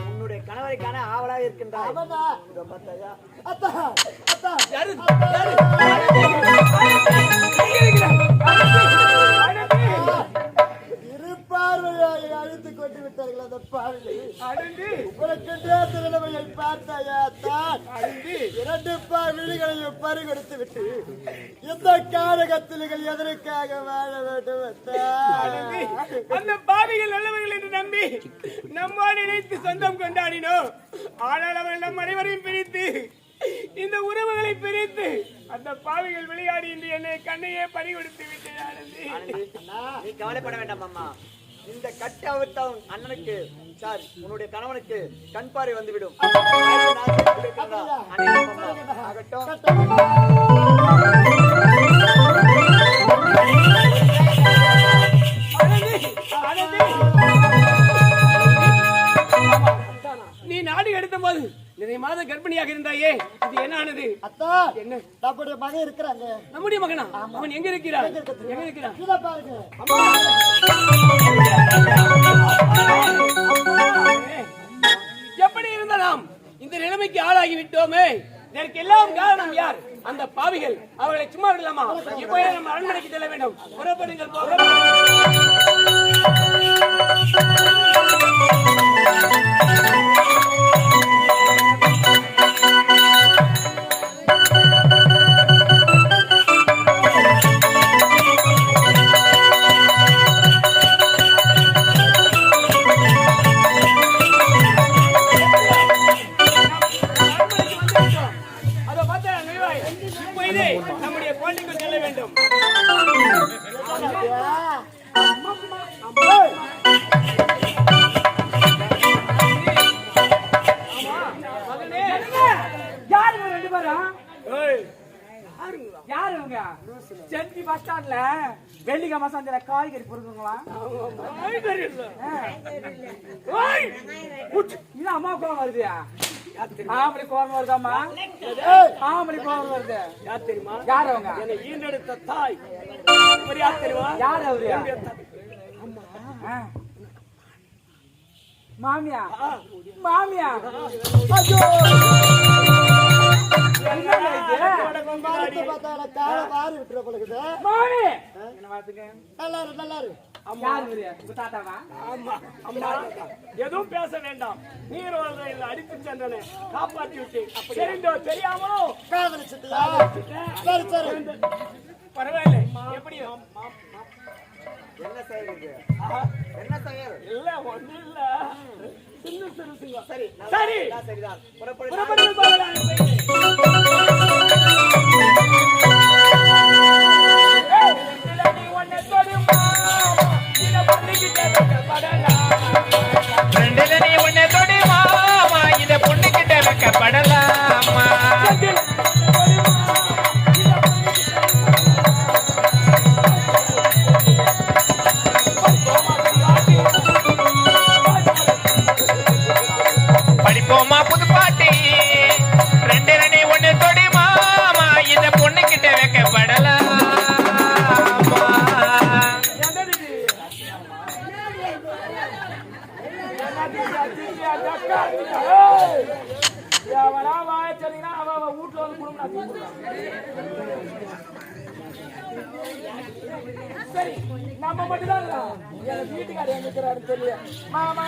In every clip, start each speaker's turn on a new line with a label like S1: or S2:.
S1: உன்னுடைய கணவரைக்கான ஆவலாக இருக்கின்றாய்.
S2: இருப்பார்வையாக அழித்துக் கொண்டு விட்டார்கள் அந்த பாவிகள். உனக்கென்றே திருநிலைமையை பார்த்தாயா தான் 2 விழிகளையும் பறிகொடுத்து விட்டு இந்த காரகத்தில் எதற்காக வாழ வேண்டும்?
S3: அந்த பாவிகள் நல்லவர்கள் என்று நம்பி நம்மோடு நினைத்து சொந்தம் கொண்டாடினோம். ஆனால் அவர்கள் நம் அனைவரையும் பிரித்து இந்த உறவுகளை பிரித்து அந்த பாவிகள் விளையாடி என்று என்னை கண்ணையே பறி கொடுத்து விட்டேன்.
S1: நீ கவலைப்பட வேண்டாம் அம்மா. இந்த கட்ட அவிழ்த்தவன் அண்ணனுக்கு சார் உன்னுடைய கணவனுக்கு கண் பார்வை வந்துவிடும்.
S3: நீ நாடு எடுத்த போது நிறைய மாத கர்ப்பிணியாக இருந்தாயே, இது என்ன ஆனது?
S2: அத்தா, என்ன நம்முடைய மகன் இருக்கிறாங்க.
S3: நம்முடைய மகனா? அவன் எங்க இருக்கிறான்? எங்க இருக்கிறான்? எப்படி இருந்த நாம் இந்த நிலைமைக்கு ஆளாகி விட்டோமே? இதற்கு எல்லாம் காரணம் யார்? அந்த பாவிகள். அவர்களை சும்மா விடலாமா? இப்போ நம்ம அரண்மனைக்கு செல்ல வேண்டும். புறப்படுங்கள், நம்முடைய கோட்டைக்கு செல்ல வேண்டும். சென்னை பஸ் ஸ்டாண்ட்ல வெள்ளிக்கிழமை சந்தையில காய்கறி பொருட்களா? இது அம்மா கோவம் வருது. ஆம்பளை கோவம் வருதாம்மா? ஆம்பளை கோவம் வருது. யார் தெரியுமா? யார் அவங்க? ஈண்டெடுத்த தாய். யார் தெரியுமா? யார் அவரு? மாமியா? மாமியா? எதுவும் பேச வேண்டாம். நீர் அடித்து சென்றன காப்பாற்றி விட்டேன். தெரிந்தோ தெரியாமலோ பரவாயில்லை. எப்படி
S1: என்ன செய்யுது? என்ன செய்யுது?
S3: இல்ல ஒண்ணு இல்ல. சரி
S1: சரி சரிதான்.
S4: படிப்போமா புதுப்பாட்டி 2 1 தொடி மாமா இந்த பொண்ணு கிட்ட வைக்கப்படலாம்.
S3: சரி நம்ம மட்டும்தான் வீட்டுக்கார எங்க இருக்கிறாரு தெரியல. மாமா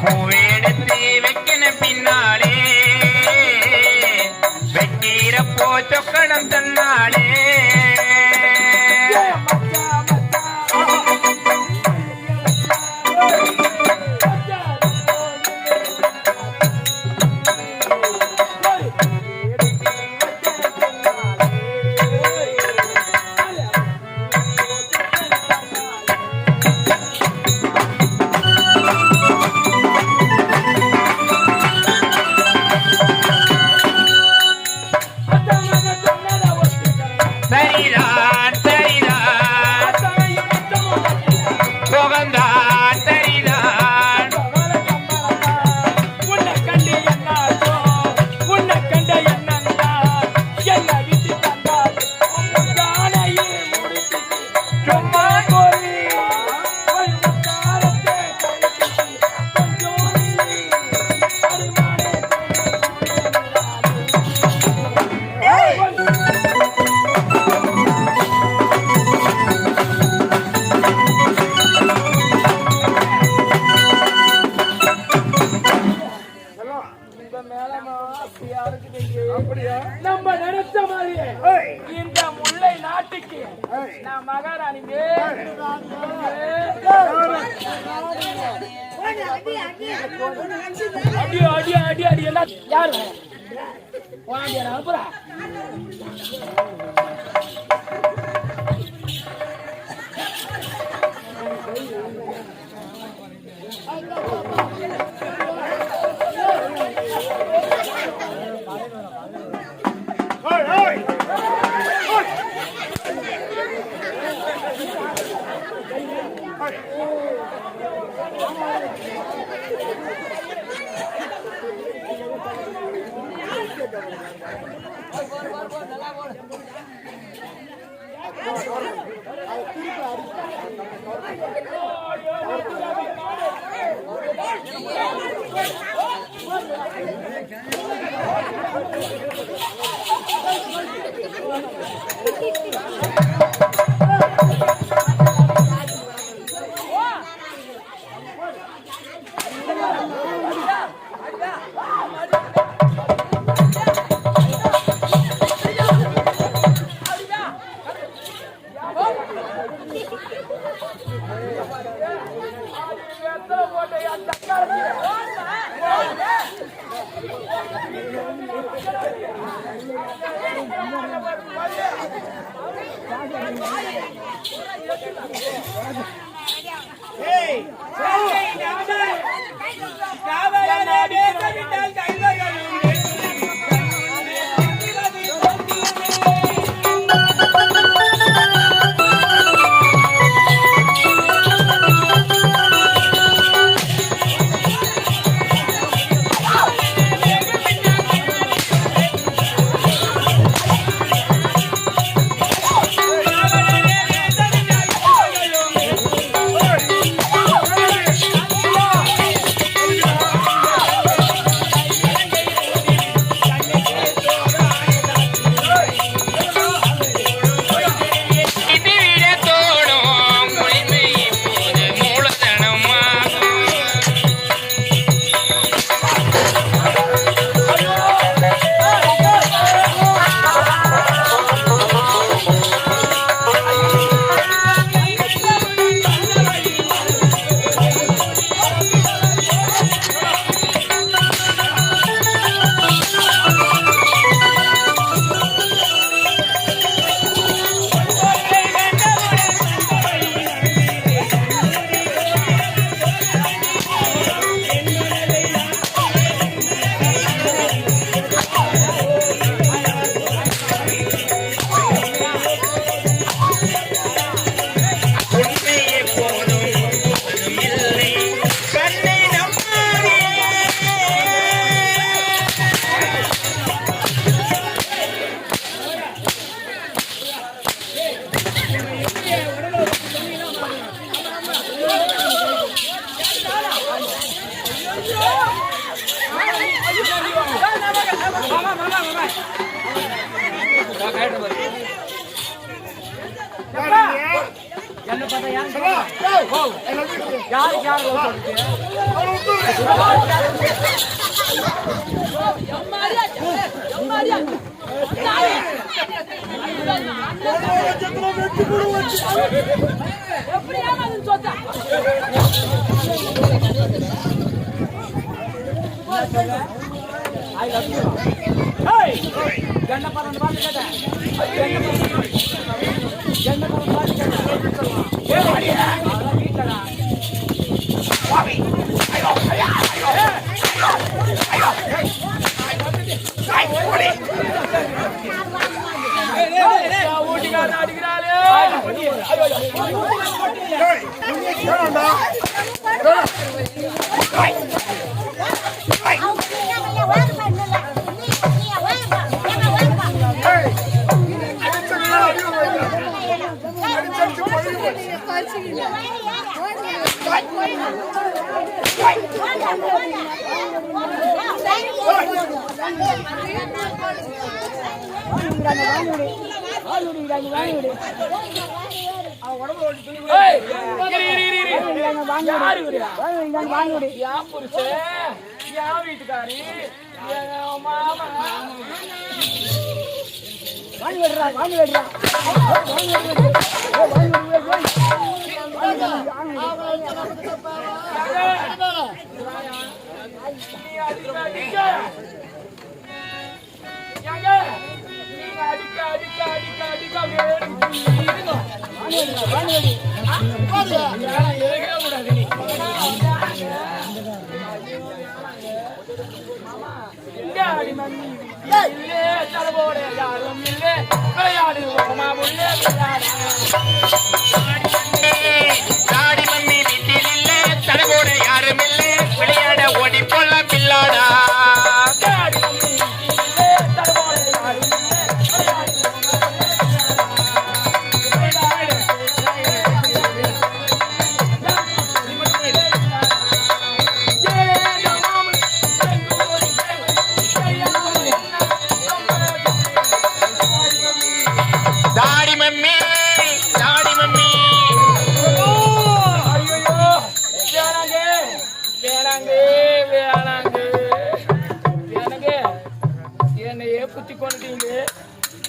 S4: பூவெடுத்து வைக்கின பின்னாலே வெட்டீரப்போ சொக்கடம் தன்னாலே
S3: மேலமா அப்படியா இருக்குது. அப்படியா? நம்ம நினைச்ச மாதிரியே இந்த முல்லை நாட்டுக்கு நான் மகாராணி அடி அடி அடி அடி எல்லாம் யாரு அனுப்புறா. என்ன பார்த்தா யாரு என் வீட்டுக்காரி எங்க மாமா
S2: வாங்கி விடுறா வாங்கி விடுறா
S4: தாடி மம்மி வீட்டில் இல்ல தலகோட யாரும் இல்ல விளையாட ஓடி போலாம் பில்லாடா தாடி மம்மி தாடி மம்மி
S3: என்னையே குத்தி கொண்டீங்க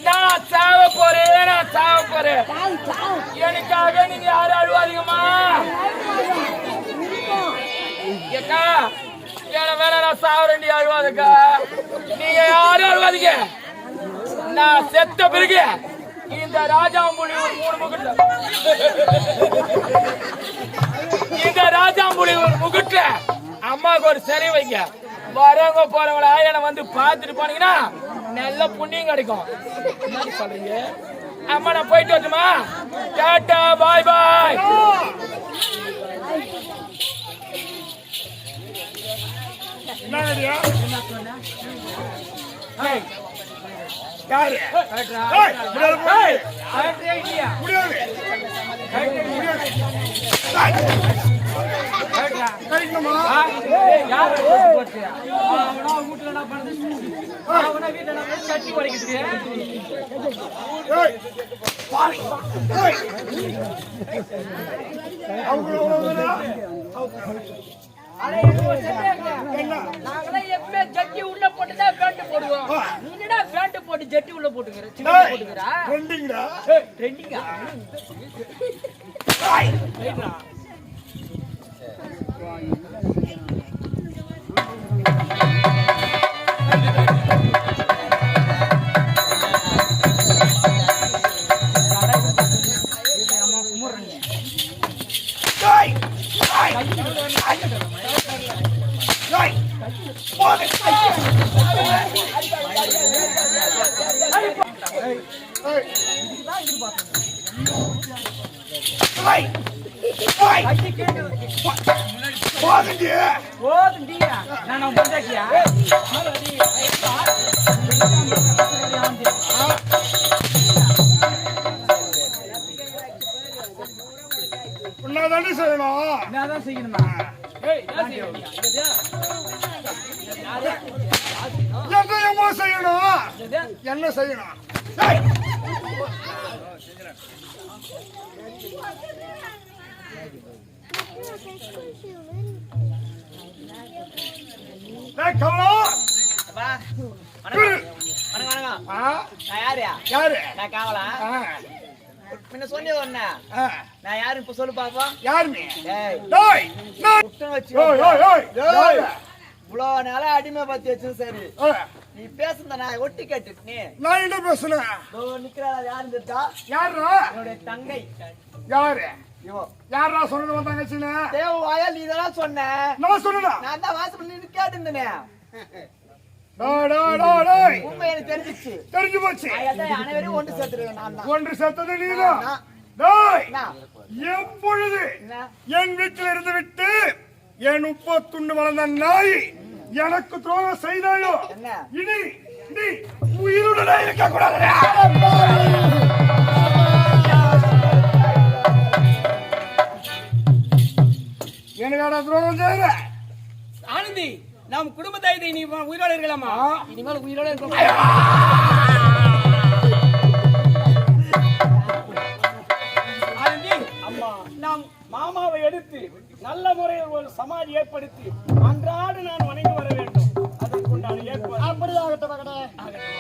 S3: நான் சாவ போறேன் எனக்காக நீங்க யாரும் அழுவாதீங்கம்மா ஏக்கா வேணா நான் சாவரண்டி அழுவாதுக்கா நீங்க யாரும் அழுவாதீங்க நான் செத்த பிறகு இந்த ராஜாம்புலி ஒரு 3 முகுட்ல இந்த ராஜாம்புலி ஒரு முகுட்ல அம்மாவுக்கு ஒரு சிறை வைங்க வரவங்க போறவங்களா என்ன வந்து பார்த்துட்டு போனீங்கன்னா நல்ல புண்ணியம் கிடைக்கும் என்ன சொல்றீங்க அம்மா நான் போயிட்டு வரட்டுமா டாடா பாய் பாய் சட்டி குறைக்கிட்டு நாங்களாம் எப்பவுமே ஜட்டி உள்ள போட்டுதான் பேண்ட் போடுவோம் நீங்கடா பேண்ட் போட்டு ஜட்டி உள்ள போட்டுக்கிற சின்ன போட்டுக்கிறா ட்ரெண்டிங்கா நான் பண்றேன்
S2: செய்யணும்
S3: செய்யணுமா
S2: என்ன செய்யணும்
S1: நான் யாரு இப்ப சொல்லு பாப்போம்
S2: யாருமே
S1: இவ்வளவு நாளா அடிமை பத்தி வச்சு சரி நீ பேசுன நான் ஒட்டி கேட்டு நீ
S2: நான் என்ன பேசுனேன்
S1: நிக்கிறா யாரு இருக்கா
S2: யாரா
S1: என்னுடைய தங்கை
S2: யாரு
S1: இவோ
S2: யாரா சொன்னது வந்தாங்க சின்ன
S1: தேவ வாயா நீ இதெல்லாம் சொன்ன
S2: நான் சொன்னேனா
S1: நான் தான் வாசல் நின்னு கேட்டுந்தனே உண்மை எனக்கு தெரிஞ்சிச்சு
S2: தெரிஞ்சு போச்சு
S1: அனைவரையும் ஒன்று சேர்த்துருவேன் நான் தான்
S2: ஒன்று சேர்த்தது நீதான் எப்பொழுது என் வீட்டில் இருந்து விட்டு என் உப்பத்துண்டு வளர்ந்த நாய் எனக்கு துரோகம் செய்தாயோ இனி நீ உயிருடனே இருக்க கூடாது எனக்கு துரோகம் செய்யற
S3: ஆனந்தி நம் குடும்ப தைதை நீ உயிரோட இருக்கலாமா இனிமேல் உயிரோட இருக்க ஆனந்தி அம்மா நாம் மாமாவை எடுத்து நல்ல முறையில் ஒரு சமாதி ஏற்படுத்தி அன்றாடு நான் வணங்கி வர வேண்டும். அதற்குண்டான ஏற்பாடு
S5: அப்படியாகட்டும் மகனே.
S3: ஆகட்டும்.